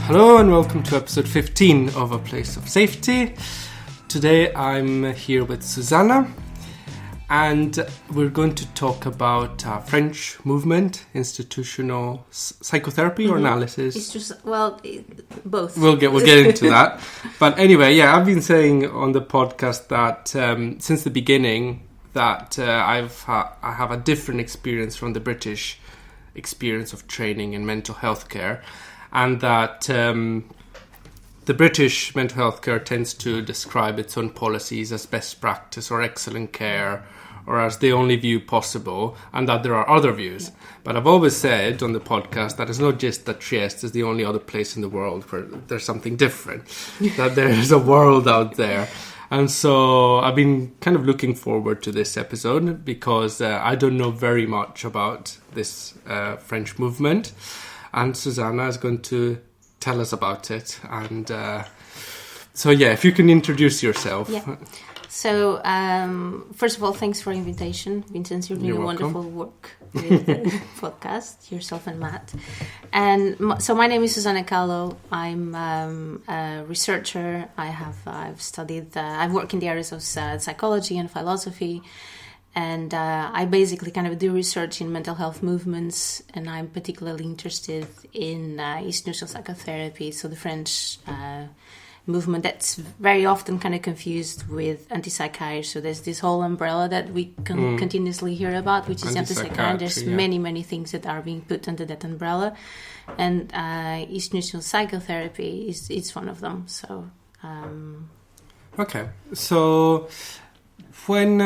Hello and welcome to episode 15 of A Place of Safety. Today I'm here with Susana and we're going to talk about French movement, institutional psychotherapy or analysis. It's just, both. We'll get into that. But anyway, I've been saying on the podcast that since the beginning that I have a different experience from the British experience of training in mental health care. And that the British mental health care tends to describe its own policies as best practice or excellent care or as the only view possible, and that there are other views. Yeah. But I've always said on the podcast that it's not just that Trieste is the only other place in the world where there's something different, that there is a world out there. And so I've been kind of looking forward to this episode because I don't know very much about this French movement. And Susana is going to tell us about it. And if you can introduce yourself. Yeah. So, first of all, thanks for the invitation. Vincenzo, you're doing wonderful work with the podcast, yourself and Matt. And so my name is Susana Callo. I'm a researcher. I've studied, I work in the areas of psychology and philosophy. And I basically kind of do research in mental health movements, and I'm particularly interested in institutional psychotherapy, so the French movement that's very often kind of confused with anti-psychiatry. So there's this whole umbrella that we continuously hear about, which is anti-psychiatry. There's many things that are being put under that umbrella, and institutional psychotherapy is one of them. So okay, so when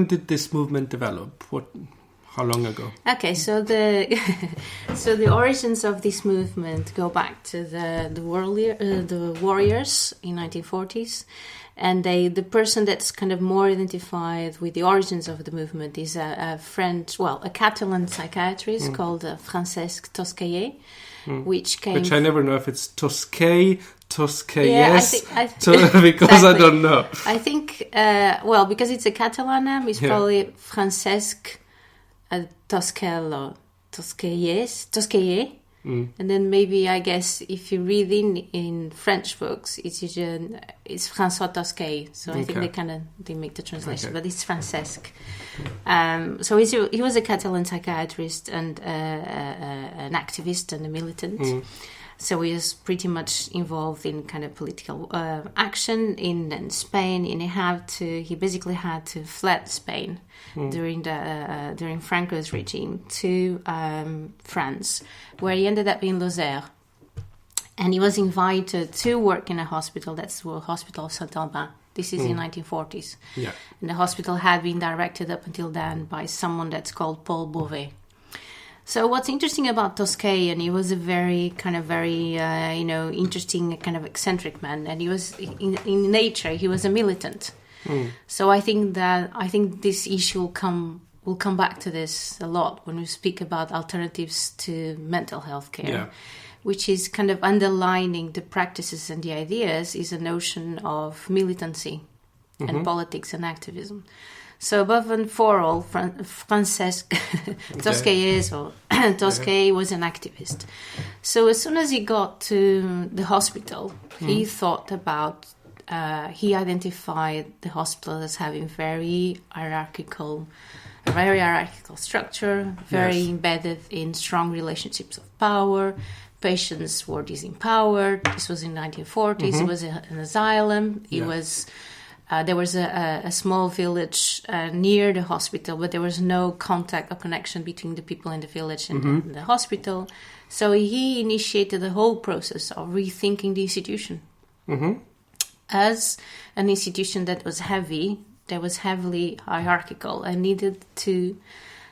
did this movement develop? How long ago? Okay, so the origins of this movement go back to the warriors in 1940s, and the person that's kind of more identified with the origins of the movement is a Catalan psychiatrist called Francesc Tosquelles, which I never know if it's Tosquelles. Yeah, because exactly. I don't know. I think, because it's a Catalan name, it's probably Francesc Tosquelles. And then maybe, I guess, if you read in French books, it's François Tosquelles. So I think they make the translation, but it's Francesc. So he was a Catalan psychiatrist and an activist and a militant. So he was pretty much involved in kind of political action in Spain, and he basically had to flee Spain during Franco's regime to France, where he ended up in Lozère. And he was invited to work in a hospital, that's the Hospital Saint-Albin. This is in 1940s. Yeah. And the hospital had been directed up until then by someone that's called Paul Beauvais. So what's interesting about Tosquelles, and he was a very interesting kind of eccentric man, and he was in nature he was a militant. So I think this issue will come back to this a lot when we speak about alternatives to mental health care, which is kind of underlining the practices and the ideas is a notion of militancy and politics and activism. So above and for all, Francesc Tosquelles was an activist. So as soon as he got to the hospital, he thought about, he identified the hospital as having very hierarchical structure, very embedded in strong relationships of power. Patients were disempowered. This was in 1940s. It was an asylum. It was... there was a small village near the hospital, but there was no contact or connection between the people in the village and the hospital. So he initiated the whole process of rethinking the institution as an institution that was heavily hierarchical and needed to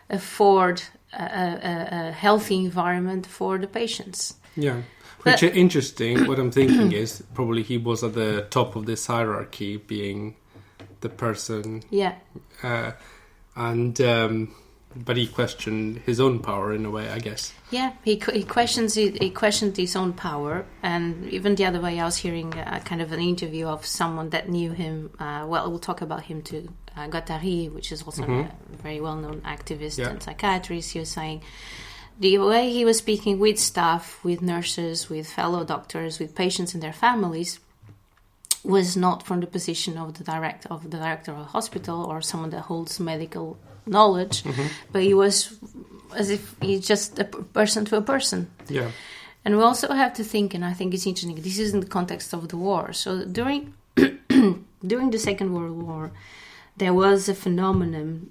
afford a healthy environment for the patients. Yeah. Which is interesting. What I'm thinking is probably he was at the top of this hierarchy, being the person. Yeah. But he questioned his own power in a way, I guess. Yeah, he questioned his own power, and even the other way, I was hearing kind of an interview of someone that knew him. We'll talk about him too. Guattari, which is also a very well-known activist and psychiatrist. He was saying the way he was speaking with staff, with nurses, with fellow doctors, with patients and their families, was not from the position of the director of a hospital or someone that holds medical knowledge, but he was as if he's just a person to a person. Yeah. And we also have to think, and I think it's interesting, this is in the context of the war. So during the Second World War, there was a phenomenon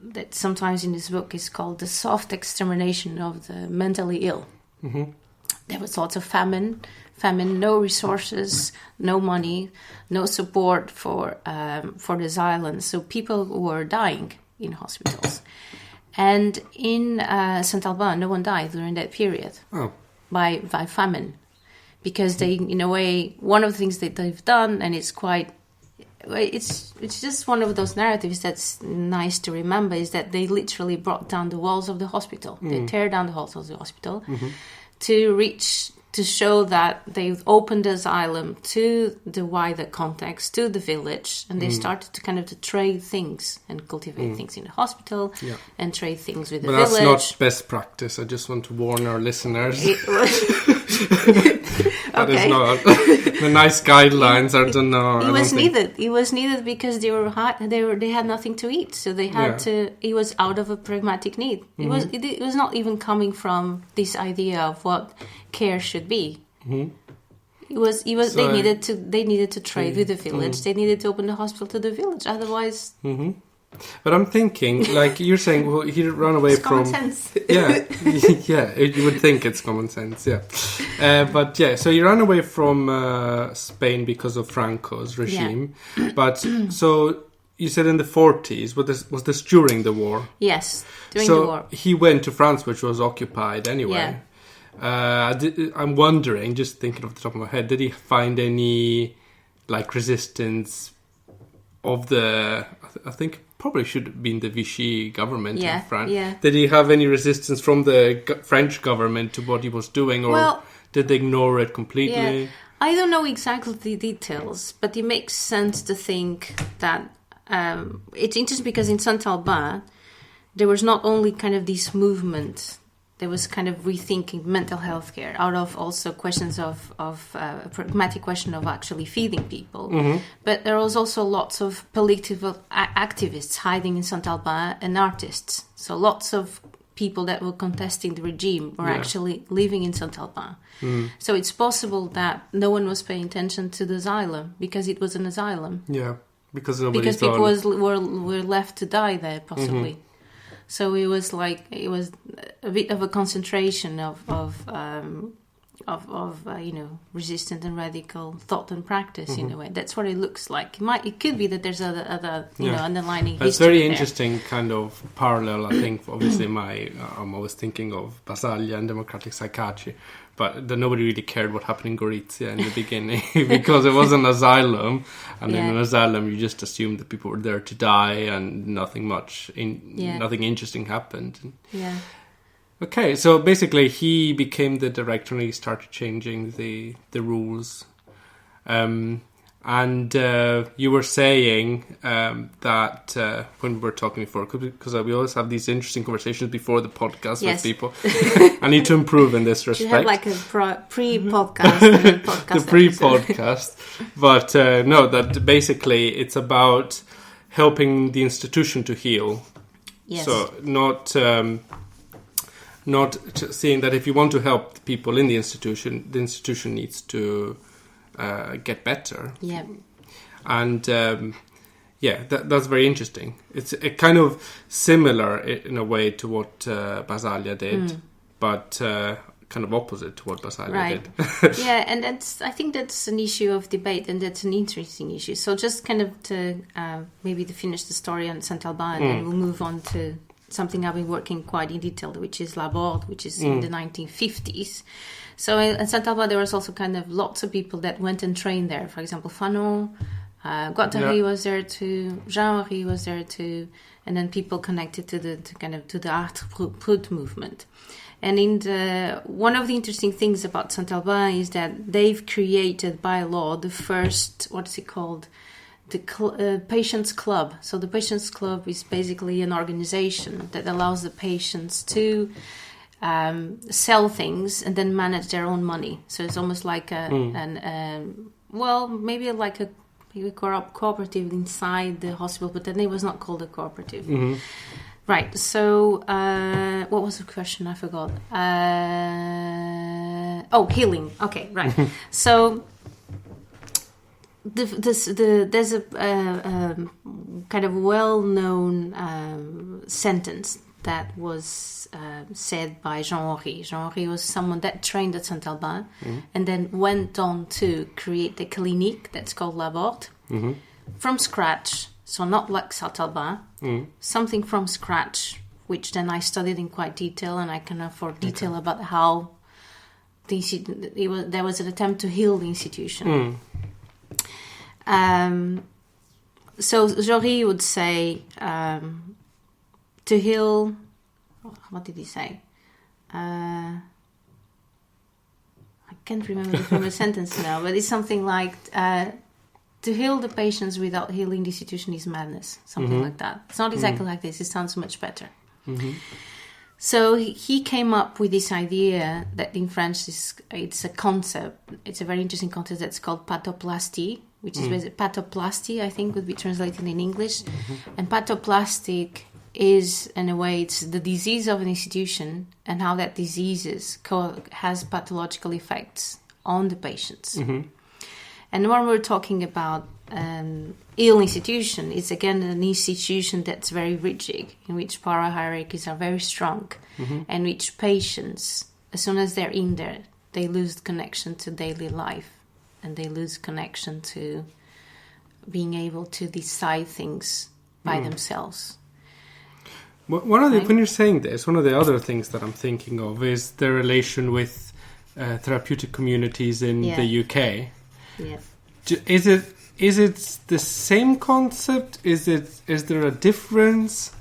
that sometimes in this book is called the soft extermination of the mentally ill. There was lots of famine, no resources, no money, no support for the asylums. So people were dying in hospitals. And in Saint-Alban, no one died during that period by famine. Because they, in a way, one of the things that they've done, and it's just one of those narratives that's nice to remember, is that they literally brought down the walls of the hospital. They tear down the walls of the hospital to show that they've opened the asylum to the wider context, to the village, and they started to kind of to trade things and cultivate things in the hospital and trade things with the village. But that's not best practice. I just want to warn our listeners. That is not the nice guidelines. I don't know. It was needed because they had nothing to eat, so they had to. It was out of a pragmatic need. It was not even coming from this idea of what care should be. It was. So they needed to trade with the village. They needed to open the hospital to the village. Otherwise. But I'm thinking, like you're saying, well, he ran away from... common sense. You would think it's common sense, but so he ran away from Spain because of Franco's regime. Yeah. But, so, you said in the 40s, was this during the war? Yes, during the war. So, he went to France, which was occupied anyway. Yeah. I'm wondering, just thinking off the top of my head, did he find any, like, resistance of the... I think... probably should have been the Vichy government in France. Yeah. Did he have any resistance from the French government to what he was doing, or did they ignore it completely? Yeah. I don't know exactly the details, but it makes sense to think that it's interesting because in Saint-Alban, there was not only kind of this movement, there was kind of rethinking mental health care out of also questions of a pragmatic question of actually feeding people. But there was also lots of political activists hiding in Saint-Alban and artists. So lots of people that were contesting the regime were actually living in Saint-Alban. So it's possible that no one was paying attention to the asylum because it was an asylum. Yeah, because people were left to die there, possibly. So it was a bit of a concentration of resistant and radical thought and practice in a way. That's what it looks like. It could be that there's other underlining history. It's very interesting kind of parallel. I think obviously I'm always thinking of Basaglian, Democratic Psychiatry, but nobody really cared what happened in Gorizia in the beginning because it was an asylum, and in an asylum you just assumed that people were there to die and nothing interesting happened. Yeah. Okay, so basically he became the director and he started changing the rules. And you were saying that when we were talking before, because we always have these interesting conversations before the podcast with people. I need to improve in this respect. You have like a pre-podcast and a podcast the pre-podcast. But that basically it's about helping the institution to heal. Yes. So not seeing that if you want to help people in the institution needs to get better. Yeah. And that's very interesting. It's a kind of similar in a way to what Basaglia did, but kind of opposite to what Basaglia did. Yeah, and I think that's an issue of debate, and that's an interesting issue. So just kind of to maybe to finish the story on Saint-Alban, and we'll move on to something I've been working quite in detail, which is Laborde, which is in the 1950s. So in Saint-Alban, there was also kind of lots of people that went and trained there. For example, Fanon, Guattari was there too, Jean-Marie was there too, and then people connected to the Art Brut movement. And one of the interesting things about Saint-Alban is that they've created by law the first, what's it called? The Patients Club. So the Patients Club is basically an organization that allows the patients to sell things and then manage their own money. So it's almost like maybe like a cooperative inside the hospital, but then it was not called a cooperative. Mm-hmm. Right. So what was the question? I forgot. Healing. Okay. Right. So there's a kind of well-known sentence that was said by Jean-Henri. Jean-Henri was someone that trained at Saint-Albin and then went on to create the clinique that's called La Porte from scratch. So not like Saint-Albin, something from scratch, which then I studied in quite detail, and I can afford detail about how there was an attempt to heal the institution. So Jory would say to heal. What did he say? I can't remember the famous sentence now, but it's something like to heal the patients without healing the institution is madness. Something like that. It's not exactly like this. It sounds much better. So he came up with this idea that in French it's a concept. It's a very interesting concept that's called pathoplasty, which is pathoplasty, I think, would be translated in English. And pathoplastic is, in a way, it's the disease of an institution and how that disease has pathological effects on the patients. And when we're talking about ill institution, it's again an institution that's very rigid, in which power hierarchies are very strong, and which patients, as soon as they're in there, they lose connection to daily life, and they lose connection to being able to decide things by themselves. When you're saying this, one of the other things that I'm thinking of is the relation with therapeutic communities in the UK. Yeah. Is it the same concept? Is there a difference?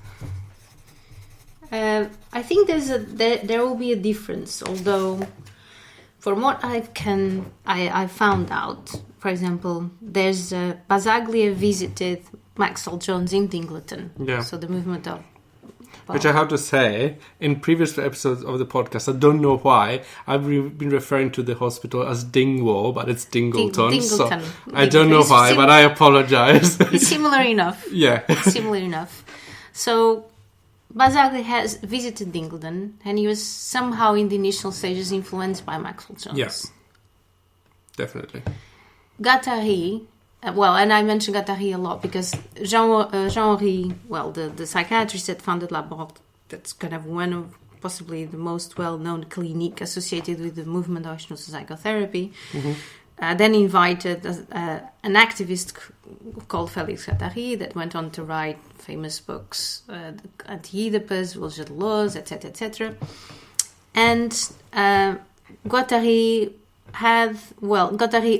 I think there will be a difference. Although, from what I found out, for example, there's Basaglia visited Maxwell Jones in Dingleton. Yeah. So the movement of. Which I have to say, in previous episodes of the podcast, I don't know why, I've been referring to the hospital as Dingwall, but it's Dingleton. Dingleton. So I don't know why, but I apologize. It's similar enough. Yeah. Similar enough. So Basaglia has visited Dingleton, and he was somehow in the initial stages influenced by Maxwell Jones. Yes. Definitely. Guattari. And I mentioned Guattari a lot because Jean-Henri, the psychiatrist that founded La Porte, that's kind of one of possibly the most well-known clinique associated with the movement of psychotherapy, then invited an activist called Félix Guattari that went on to write famous books, Anti-Oedipus, Vulgar de Luz, etc., etc. And Guattari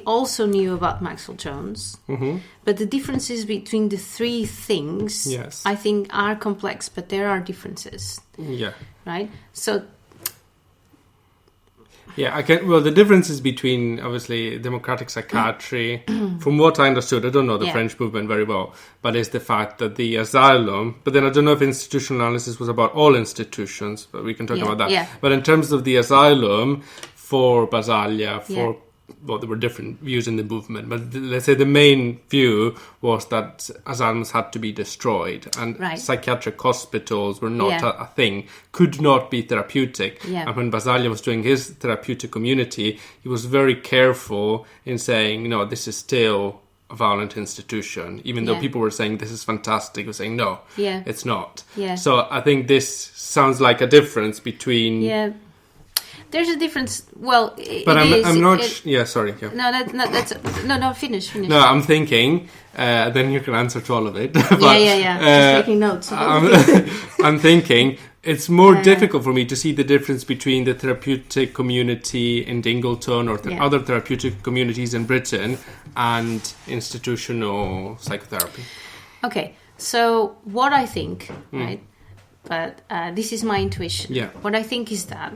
also knew about Maxwell Jones, but the differences between the three things, I think, are complex, but there are differences. Yeah. Right? So... Yeah, the differences between, obviously, democratic psychiatry, from what I understood, I don't know the French movement very well, but it's the fact that the asylum, but then I don't know if institutional analysis was about all institutions, but we can talk about that. Yeah. But in terms of the asylum, for Basaglia, there were different views in the movement, but let's say the main view was that asylums had to be destroyed, and psychiatric hospitals were not a thing, could not be therapeutic. Yeah. And when Basaglia was doing his therapeutic community, he was very careful in saying, no, this is still a violent institution, even though people were saying this is fantastic, he was saying no, it's not. Yeah. So I think this sounds like a difference between... Yeah. There's a difference. Well, but I'm not. Sorry. Yeah. No. Finish. No, I'm thinking. Then you can answer to all of it. But, Just making notes. I'm thinking it's more difficult for me to see the difference between the therapeutic community in Dingleton or other therapeutic communities in Britain and institutional psychotherapy. Okay, so what I think, right? But this is my intuition. Yeah. What I think is that.